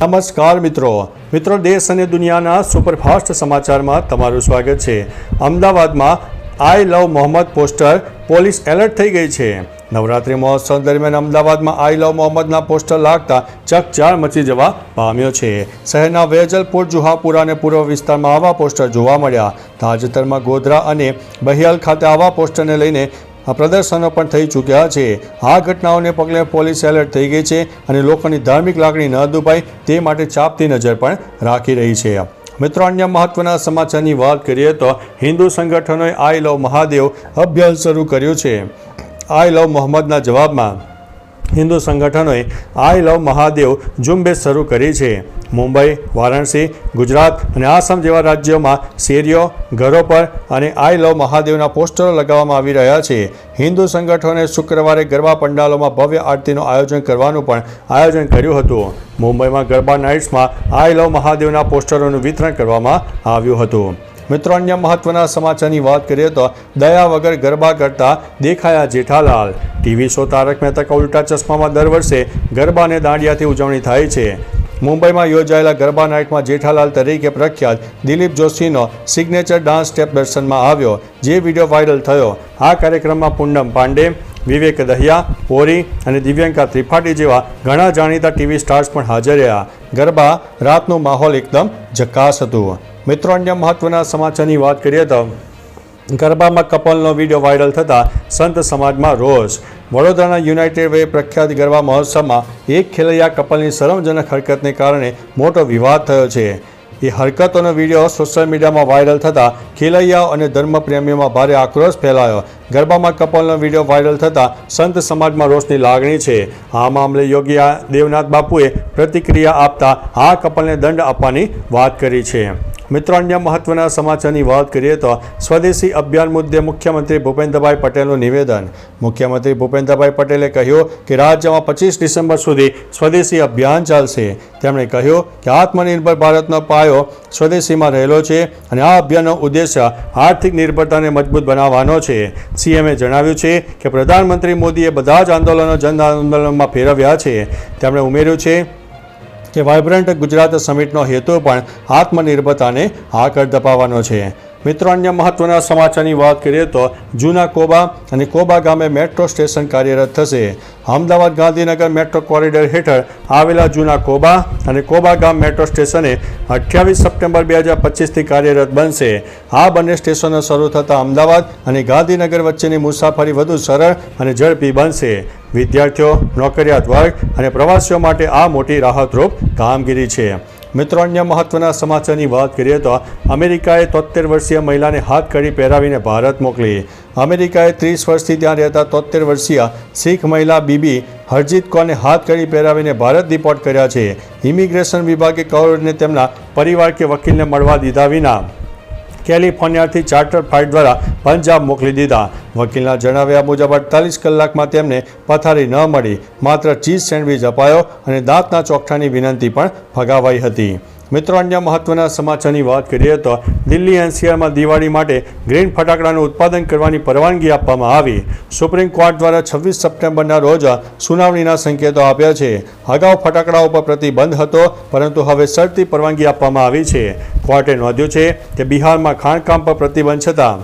નમસ્કાર મિત્રો દેશ અને દુનિયાના સુપરફાસ્ટ સમાચારમાં તમારું સ્વાગત છે। અમદાવાદમાં આઈ લવ મોહમ્મદ પોસ્ટર પોલીસ એલર્ટ થઈ ગઈ છે। નવરાત્રિ મહોત્સવ દરમિયાન અમદાવાદમાં આઈ લવ મોહમ્મદના પોસ્ટર લાગતા ચકચાર મચી જવા પામ્યો છે। શહેરના વેજલપુર જુહાપુરા અને પૂર્વ વિસ્તારમાં આવા પોસ્ટર જોવા મળ્યા। તાજેતરમાં ગોધરા અને બહિયાલ ખાતે આવા પોસ્ટરને લઈને પ્રદર્શનો પણ થઈ ચૂક્યા છે। આ ઘટનાઓને પગલે પોલીસ એલર્ટ થઈ ગઈ છે અને લોકોની ધાર્મિક લાગણી ન દુભાય તે માટે ચાંપતી નજર પણ રાખી રહી છે। મિત્રો, અન્ય મહત્વના સમાચારની વાત કરીએ તો હિન્દુ સંગઠનોએ આઈ લવ મહાદેવ અભિયાન શરૂ કર્યું છે। આઈ લવ મોહમ્મદના જવાબમાં હિન્દુ સંગઠનોએ આઈ લવ મહાદેવ ઝુંબેશ શરૂ કરી છે। મુંબઈ, વારાણસી, ગુજરાત અને આસામ જેવા રાજ્યોમાં શેરીઓ, ઘરો પર અને આઈ લવ મહાદેવના પોસ્ટરો લગાવવામાં આવી રહ્યા છે। હિન્દુ સંગઠનોએ શુક્રવારે ગરબા પંડાલોમાં ભવ્ય આરતીનું આયોજન કરવાનું પણ આયોજન કર્યું હતું। મુંબઈમાં ગરબા નાઇટ્સમાં આઈ લવ મહાદેવના પોસ્ટરોનું વિતરણ કરવામાં આવ્યું હતું। મિત્રો, અન્ય મહત્વના સમાચારની વાત કરીએ તો દયા વગર ગરબા કરતા દેખાયા જેઠાલાલ। ટીવી શો તારક મહેતા કા ઉલ્ટા ચશ્મામાં દર વર્ષે ગરબા અને દાંડિયાથી ઉજવણી થાય છે। મુંબઈમાં યોજાયેલા ગરબા નાઇટમાં જેઠાલાલ તરીકે પ્રખ્યાત દિલીપ જોશીનો સિગ્નેચર ડાન્સ સ્ટેપ દર્શનમાં આવ્યો, જે વિડીયો વાયરલ થયો। આ કાર્યક્રમમાં પૂનમ પાંડે, વિવેક દહિયા, ઓરી અને દિવ્યંકા ત્રિપાઠી જેવા ઘણા જાણીતા ટીવી સ્ટાર્સ પણ હાજર રહ્યા। ગરબા રાતનું માહોલ એકદમ ઝકાસ હતું। મિત્રો, અન્ય મહત્વના સમાચારની વાત કરીએ તો ગરબામાં કપલનો વિડીયો વાયરલ થતાં સંત સમાજમાં રોષ। વડોદરાના યુનાઇટેડ વે પ્રખ્યાત ગરબા મહોત્સવમાં એક ખેલૈયા કપલની શરમજનક હરકતને કારણે મોટો વિવાદ થયો છે। એ હરકતોનો વિડીયો સોશિયલ મીડિયામાં વાયરલ થતાં ખેલૈયાઓ અને ધર્મપ્રેમીઓમાં ભારે આક્રોશ ફેલાયો। ગરબામાં કપલનો વિડીયો વાયરલ થતાં સંત સમાજમાં રોષની લાગણી છે। આ મામલે યોગી દેવનાથ બાપુએ પ્રતિક્રિયા આપતા આ કપલને દંડ આપવાની વાત કરી છે। મિત્રો, અન્ય મહત્વના સમાચારની વાત કરીએ તો સ્વદેશી અભિયાન મુદ્દે મુખ્યમંત્રી ભૂપેન્દ્રભાઈ પટેલનું નિવેદન। મુખ્યમંત્રી ભૂપેન્દ્રભાઈ પટેલે કહ્યું કે રાજ્યમાં 25 ડિસેમ્બર સુધી સ્વદેશી અભિયાન ચાલશે। તેમણે કહ્યું કે આત્મનિર્ભર ભારતનો પાયો સ્વદેશીમાં રહેલો છે અને આ અભિયાનનો ઉદ્દેશ્ય આર્થિક નિર્ભરતાને મજબૂત બનાવવાનો છે। સીએમએ જણાવ્યું છે કે પ્રધાનમંત્રી મોદીએ બધા જ આંદોલનો જન આંદોલનમાં ફેરવ્યા છે। તેમણે ઉમેર્યું છે કે વાઇબ્રન્ટ ગુજરાત સમિટનો હેતુ પણ આત્મનિર્ભરતાને આગળ ધપાવવાનો છે। મિત્રો, અન્ય મહત્વના સમાચારની વાત કરીએ તો જૂના કોબા અને કોબા ગામે મેટ્રો સ્ટેશન કાર્યરત થશે। અમદાવાદ ગાંધીનગર મેટ્રો કોરિડોર હેઠળ આવેલા જૂના કોબા અને કોબા ગામ મેટ્રો સ્ટેશને 28 સપ્ટેમ્બર 2025થી કાર્યરત બનશે। આ બંને સ્ટેશનો શરૂ થતાં અમદાવાદ અને ગાંધીનગર વચ્ચેની મુસાફરી વધુ સરળ અને ઝડપી બનશે। વિદ્યાર્થીઓ, નોકરિયાત વર્ગ અને પ્રવાસીઓ માટે આ મોટી રાહતરૂપ કામગીરી છે। મિત્રો, અન્ય મહત્વના સમાચારની વાત કરીએ તો અમેરિકાએ 73 વર્ષીય મહિલાને હાથકડી પહેરાવીને ભારત મોકલી। અમેરિકાએ 30 વર્ષથી ત્યાં રહેતા 73 વર્ષીય શીખ મહિલા બીબી હરજીત કૌરને હાથકડી પહેરાવીને ભારત ડિપોર્ટ કર્યા છે। ઇમિગ્રેશન વિભાગે કૌરને તેમના પરિવાર કે વકીલને મળવા દીધા વિના કેલિફોર્નિયાથી ચાર્ટર ફ્લાઇટ દ્વારા પંજાબ મોકલી દીધા। વકીલના જણાવ્યા મુજબ 48 કલાકમાં તેમને પથારી ન મળી, માત્ર ચીઝ સેન્ડવિચ અપાયો અને દાંતના ચોકઠાની વિનંતી પણ ફગાવાઈ હતી। મિત્રો, અન્ય મહત્વના સમાચારની વાત કરીએ તો દિલ્હી એનસીઆરમાં દિવાળી માટે ગ્રીન ફટાકડાનું ઉત્પાદન કરવાની પરવાનગી આપવામાં આવી। સુપ્રીમ કોર્ટ દ્વારા 26 સપ્ટેમ્બરના રોજ સુનાવણીના સંકેતો આપ્યા છે। અગાઉ ફટાકડા ઉપર પ્રતિબંધ હતો, પરંતુ હવે શરતી પરવાનગી આપવામાં આવી છે। કોર્ટે નોંધ્યું છે કે બિહારમાં ખાણકામ પર પ્રતિબંધ છતાં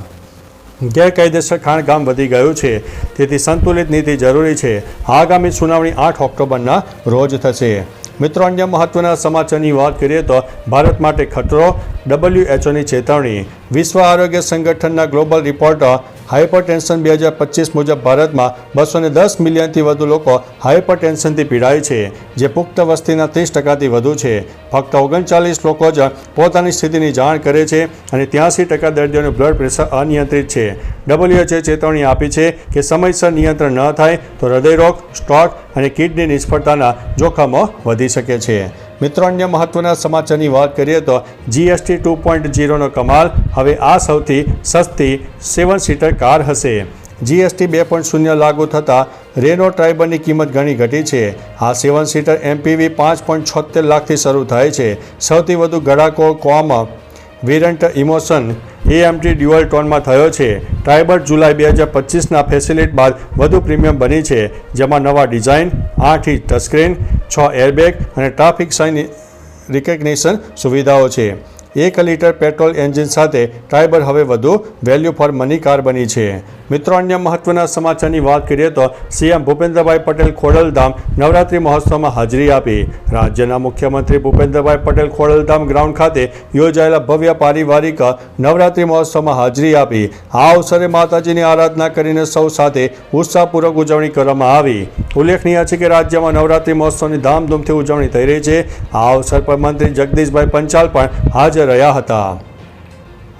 ગેરકાયદેસર ખાણકામ વધી ગયું છે, તેથી સંતુલિત નીતિ જરૂરી છે। આગામી સુનાવણી 8 ઓક્ટોબરના રોજ થશે। મિત્રો, અન્ય મહત્વના સમાચારની વાત કરીએ તો ભારત માટે ખતરો, WHOની ચેતવણી। વિશ્વ આરોગ્ય સંગઠનના ગ્લોબલ રિપોર્ટ હાઇપરટેન્શન 2025 મુજબ ભારતમાં 210 મિલિયનથી વધુ લોકો હાઇપરટેન્શનથી પીડાય છે, જે પુખ્ત વસ્તીના 30%થી વધુ છે। ફક્ત 39 લોકો જ પોતાની સ્થિતિની જાણ કરે છે અને 83% દર્દીઓનું બ્લડ પ્રેશર અનિયંત્રિત છે। WHOએ ચેતવણી આપી છે કે સમયસર નિયંત્રણ ન થાય તો હૃદયરોગ, સ્ટ્રોક અને કિડની નિષ્ફળતાના જોખમો વધી શકે છે। મિત્રો, અન્ય મહત્વના સમાચારની વાત કરીએ તો GST 2.0નો કમાલ। હવે આ સૌથી સસ્તી 7 સીટર કાર હશે। GST 2.0 લાગુ થતાં રેનો ટ્રાઇબરની કિંમત ઘણી ઘટી છે। આ 7 સીટર MPV 5.76 લાખથી શરૂ થાય છે। સૌથી વધુ ગળાકો કોમ વેરિયન્ટ ઇમોશન AMT ડ્યુઅલ ટોનમાં થયો છે। ટ્રાઇબર જુલાઈ 2025ના ફેસિલિટી બાદ વધુ પ્રીમિયમ બની છે, જેમાં નવા ડિઝાઇન, 8 ઇંચ ટચસ્ક્રીન, 6 એરબેગ અને ટ્રાફિક સાઇન રિકગ્નિશન સુવિધાઓ છે. 1 લિટર પેટ્રોલ એન્જિન સાથે ટ્રાઇબર હવે વધુ વેલ્યુ ફોર મની કાર બની છે. મિત્રો, અન્ય મહત્વના સમાચારની વાત કરીએ તો સીએમ ભૂપેન્દ્રભાઈ પટેલ ખોડલધામ નવરાત્રિ મહોત્સવમાં હાજરી આપી. રાજ્યના મુખ્યમંત્રી ભૂપેન્દ્રભાઈ પટેલ ખોડલધામ ગ્રાઉન્ડ ખાતે યોજાયેલા ભવ્ય પારિવારિક નવરાત્રિ મહોત્સવમાં હાજરી આપી. આ અવસરે માતાજીની આરાધના કરીને સૌ સાથે ઉત્સાહપૂર્વક ઉજવણી કરવામાં આવી. ઉલ્લેખનીય છે કે રાજ્યમાં નવરાત્રિ મહોત્સવની ધામધૂમથી ઉજવણી થઈ રહી છે. આ અવસર પર મંત્રી જગદીશભાઈ પંચાલ પણ હાજર રહ્યા હતા.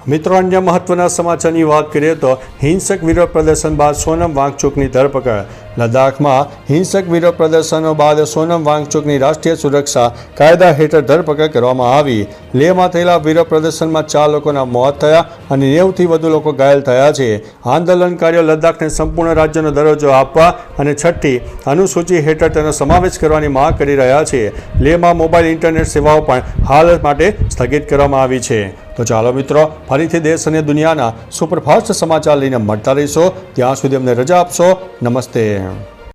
મિત્રો, અન્ય મહત્વના સમાચારની વાત કરીએ તો હિંસક વિરોધ પ્રદર્શન બાદ સોનમ વાંગચુકની ધરપકડ. લદ્દાખમાં હિંસક વિરોધ પ્રદર્શનો બાદ સોનમ વાંગચુકની રાષ્ટ્રીય સુરક્ષા કાયદા હેઠળ ધરપકડ કરવામાં આવી. લેહમાં થયેલા વિરોધ પ્રદર્શનમાં 4 લોકોના મોત થયા અને 90થી વધુ લોકો ઘાયલ થયા છે. આંદોલનકારીઓ લદ્દાખને સંપૂર્ણ રાજ્યનો દરજ્જો આપવા અને 6ઠ્ઠી અનુસૂચિ હેઠળ તેનો સમાવેશ કરવાની માંગ કરી રહ્યા છે. લેહમાં મોબાઈલ ઇન્ટરનેટ સેવાઓ પણ હાલ માટે સ્થગિત કરવામાં આવી છે. તો ચાલો મિત્રો, ફરીથી દેશ અને દુનિયાના સુપરફાસ્ટ સમાચાર લઈને મળતા રહીશો. ત્યાં સુધી અમને રજા આપશો. નમસ્તે.